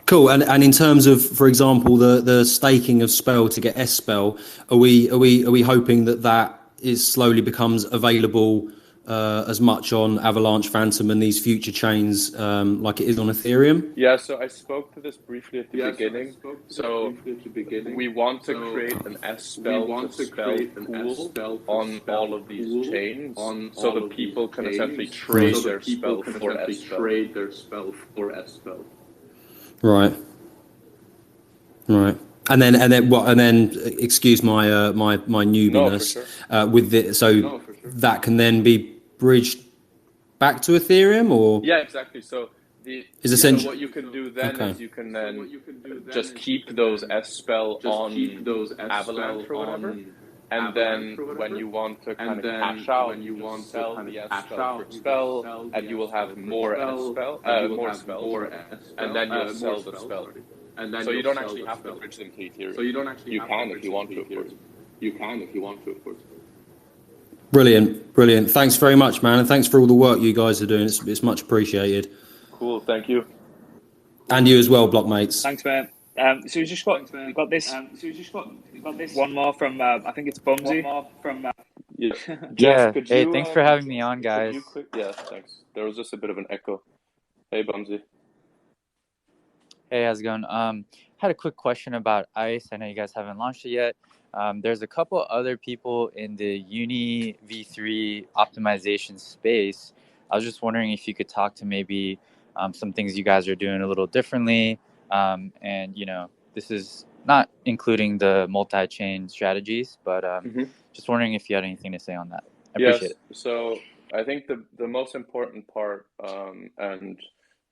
D: Cool. And in terms of, for example, the staking of Spell to get S Spell, are we hoping that is slowly becomes available as much on Avalanche, Phantom, and these future chains like it is on Ethereum?
A: Yeah. So I spoke to this briefly at the beginning. So we want to create an S Spell to Spell pool on all of these chains, so that people can essentially trade their spell for S Spell.
D: Right. And then excuse my newbiness.
A: No, for sure.
D: With it, so that can then be bridged back to Ethereum, or
A: yeah, exactly. So what you can do then is you can then just keep those S Spell on Avalanche or whatever. And then when you want to kind of cash out, you can sell the S Spell for Spell, and you will have more S Spell, more Spell, and then you'll sell the Spell. So you don't actually have to bridge them to Ethereum. You can if you want to, of course.
D: Brilliant. Thanks very much, man, and thanks for all the work you guys are doing. It's much appreciated.
A: Cool, thank you.
D: And you as well, Blockmates.
B: Thanks, man. So we got this one more from I think it's Bumsy.
A: Yeah.
E: Yeah.
A: Jeff,
E: Hey, thanks for having me on, guys.
A: Yeah, thanks. There was just a bit of an echo. Hey, Bumsy.
E: Hey, how's it going? Had a quick question about ICE. I know you guys haven't launched it yet. There's a couple other people in the Uni V3 optimization space. I was just wondering if you could talk to maybe some things you guys are doing a little differently. And, this is not including the multi-chain strategies, but just wondering if you had anything to say on that. I appreciate it.
A: So I think the most important part, and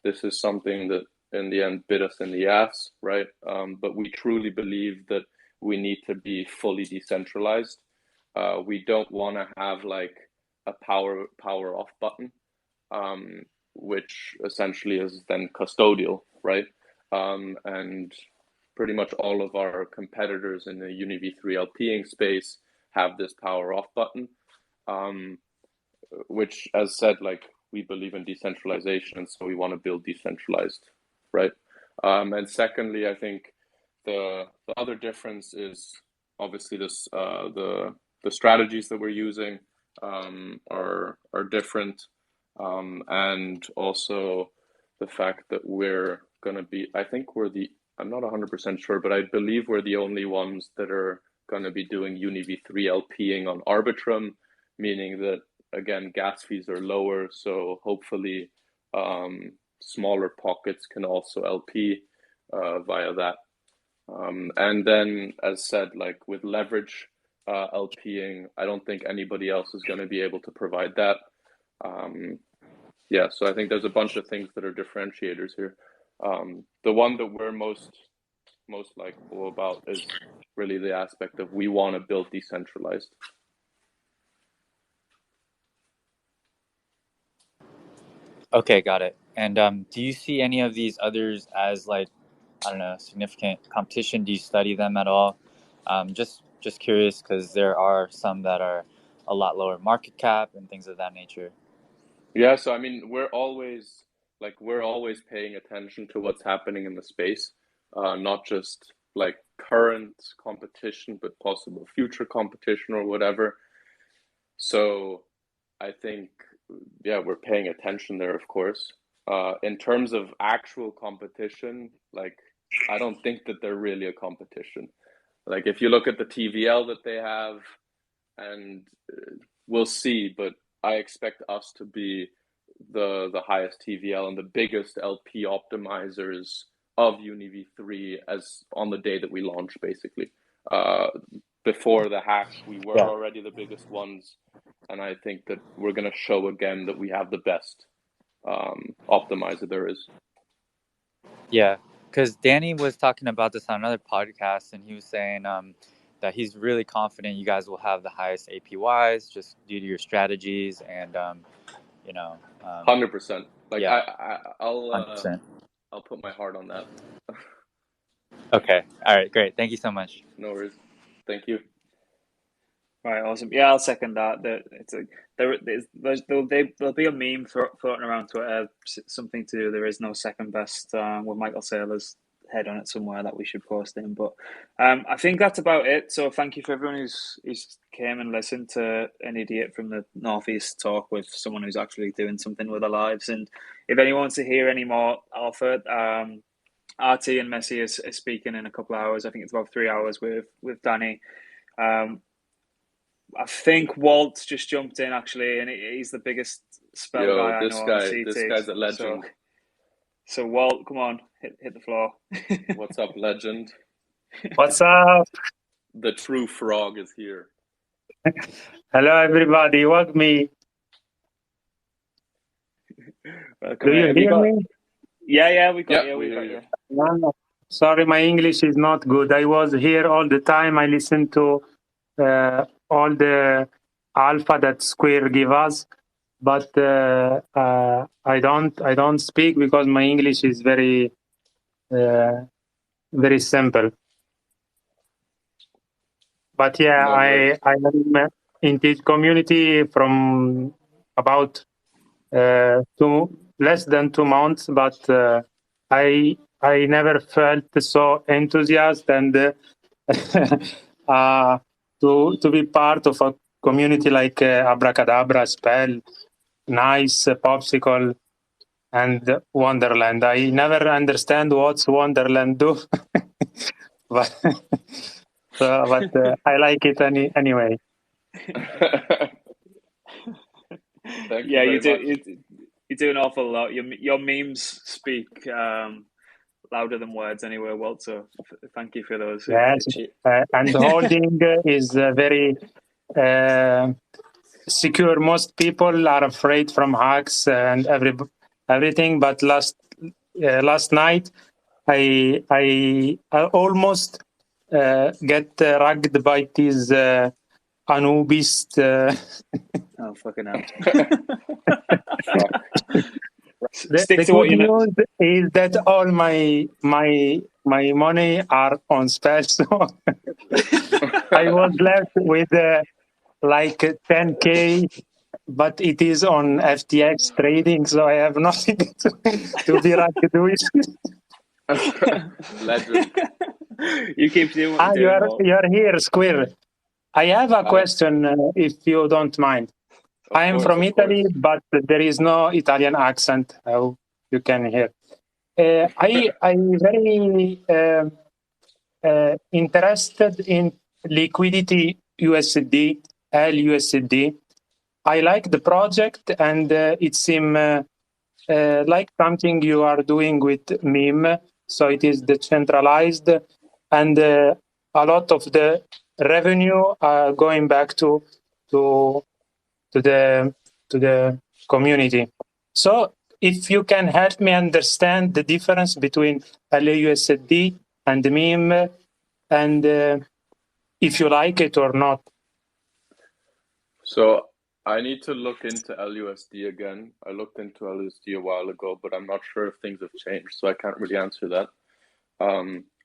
A: this is something that in the end bit us in the ass, right? But we truly believe that we need to be fully decentralized. We don't want to have like a power off button, which essentially is then custodial, right? And pretty much all of our competitors in the Uni V3 LPing space have this power off button, which, as said, like we believe in decentralization, and so we want to build decentralized, right? And secondly, I think the other difference is obviously this the strategies that we're using are different, and also the fact that we're going to be, I'm not 100% sure, but I believe we're the only ones that are going to be doing Uni V3 LPing on Arbitrum, meaning that, again, gas fees are lower, so hopefully smaller pockets can also LP via that. And then, as said, like with leverage LPing, I don't think anybody else is going to be able to provide that. So I think there's a bunch of things that are differentiators here. The one that we're most likable about is really the aspect of we want to build decentralized.
E: Okay, got it. And do you see any of these others as like, I don't know, significant competition? Do you study them at all? Just curious because there are some that are a lot lower market cap and things of that nature.
A: Yeah, so I mean, we're always paying attention to what's happening in the space, not just like current competition, but possible future competition or whatever. So I think, yeah, we're paying attention there, of course. In terms of actual competition, like I don't think that they're really a competition. Like if you look at the TVL that they have, and we'll see, but I expect us to be the highest TVL and the biggest LP optimizers of UniV3 as on the day that we launch, basically. Before the hack, we were already the biggest ones, and I think that we're going to show again that we have the best optimizer there is.
E: Yeah, because Danny was talking about this on another podcast, and he was saying that he's really confident you guys will have the highest APYs just due to your strategies and
A: 100%. Like
E: yeah.
A: I'll
E: 100%.
A: I'll put my heart on that.
E: Okay. All right. Great. Thank you so much.
A: No worries. Thank you.
B: Right, awesome. Yeah, I'll second that. There'll be a meme floating around Twitter, something to do. There is no second best with Michael Saylor's head on it somewhere that we should post in. But I think that's about it. So thank you for everyone who's came and listened to an idiot from the Northeast talk with someone who's actually doing something with their lives. And if anyone wants to hear any more Alpha, RT and Messi is speaking in a couple of hours. I think it's about 3 hours with Danny. I think Walt's just jumped in actually, and he's the biggest spell guy I know on CT.
A: This guy's a legend.
B: So Walt, come on, hit the floor.
A: What's up, legend?
F: What's up?
A: The true frog is here.
F: Hello, everybody. Welcome me.
B: Welcome.
F: Do you hear me?
B: Yeah, we got you.
A: We
B: got
A: hear you.
F: No. Sorry, my English is not good. I was here all the time. I listened to all the alpha that Square give us, but I don't speak because my English is very very simple. But yeah,
A: No worries.
F: I am in this community from about less than 2 months, but I never felt so enthusiastic and to be part of a community like Abracadabra, Spell, Nice, Popsicle, and Wonderland. I never understand what's Wonderland do, but I like it anyway.
A: Thank you
B: yeah,
A: very
B: you do.
A: much.
B: You do an awful lot. Your memes speak louder than words anyway, Walt. So thank you for those.
F: Yes, and holding is very secure. Most people are afraid from hacks and everything. But last night, I almost get ragged by these Anubis.
B: Oh fucking hell!
F: The good news is that all my money are on Spell, so I was left with like 10K, but it is on FTX trading, so I have nothing to be ragged with.
A: Legend.
B: You keep doing what you're doing.
F: You're here, Squirrel. I have a question, if you don't mind. I am from Italy, but there is no Italian accent. You can hear. I'm very interested in liquidity USD, LUSD. I like the project, and it seems like something you are doing with MIM. So it is decentralized, and a lot of the revenue are going back to the community. So if you can help me understand the difference between LAUSD and MIM, and if you like it or not.
A: So I need to look into LUSD again. I looked into LUSD a while ago, but I'm not sure if things have changed, so I can't really answer that.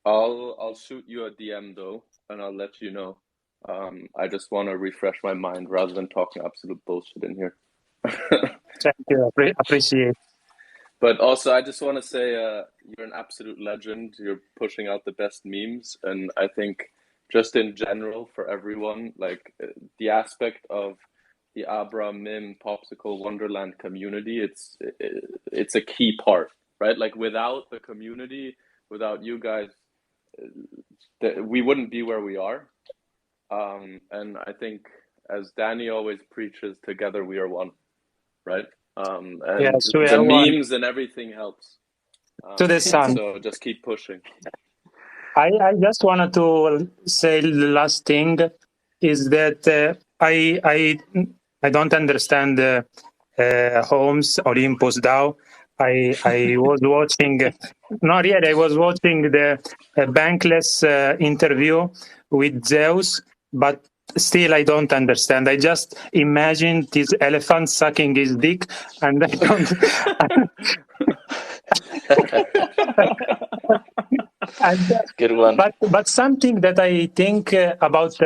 A: I'll shoot you a DM though, and I'll let you know. I just want to refresh my mind rather than talking absolute bullshit in here.
F: Thank you. Appreciate.
A: But also, I just want to say you're an absolute legend. You're pushing out the best memes, and I think just in general for everyone, like the aspect of the Abra, MIM, Popsicle, Wonderland community, it's a key part, right? Like without the community, without you guys, we wouldn't be where we are. And I think, as Danny always preaches, together we are one, right? And
F: Yes, we
A: the
F: are one.
A: memes and everything helps.
F: To the sun.
A: So just keep pushing.
F: I just wanted to say the last thing is that I don't understand Holmes Olympus DAO. I was watching, not yet, I was watching the Bankless interview with Zeus, but still I don't understand. I just imagine this elephant sucking his dick, and I don't. And,
C: Good one.
F: but something that I think about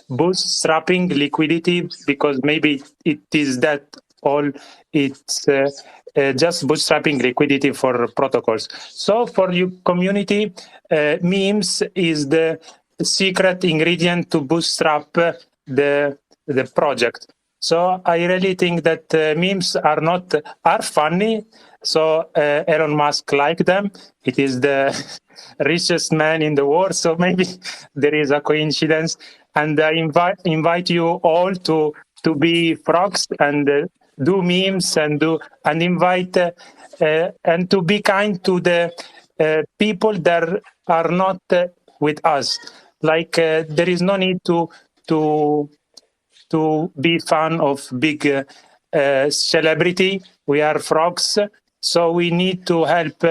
F: bootstrapping liquidity, because maybe it is that all, it's just bootstrapping liquidity for protocols. So for your community, memes is the secret ingredient to bootstrap the project. So I really think that memes are funny. So Elon Musk liked them. It is the richest man in the world. So maybe there is a coincidence. And I invite you all to be frogs and do memes and invite and to be kind to the people that are not with us. Like there is no need to be fan of big celebrity. We are frogs, so we need to help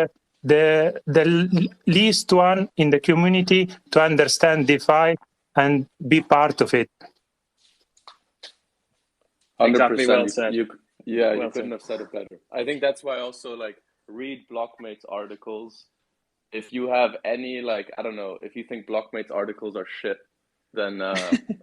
F: the least one in the community to understand DeFi and be part of it.
A: 100%.
B: Exactly, well said.
A: You
B: Well
A: couldn't have said it better. I think that's why also, like, read Blockmates articles. If you have any, like, I don't know, if you think Blockmates articles are shit, then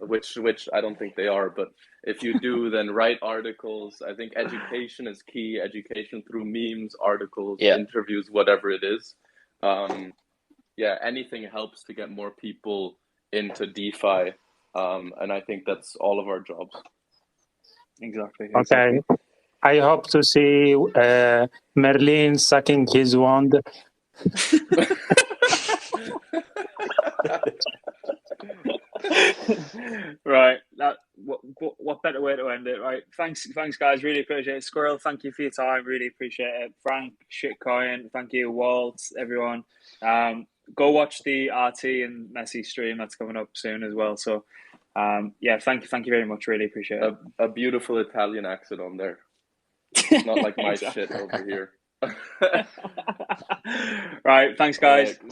A: which I don't think they are, but if you do, then write articles. I think education is key. Education through memes, articles, interviews, whatever it is. Anything helps to get more people into DeFi, and I think that's all of our jobs.
B: Exactly.
F: Okay. I hope to see Merlin sucking his wand.
B: Right. What better way to end it? Right. Thanks, guys. Really appreciate it. Squirrel, thank you for your time. Really appreciate it. Frank, Shitcoin, thank you. Walt, everyone. Go watch the RT and Messi stream that's coming up soon as well. So, thank you very much. Really appreciate it.
A: A beautiful Italian accent on there. It's not like my shit over here.
B: Right. Thanks, guys.
A: Right.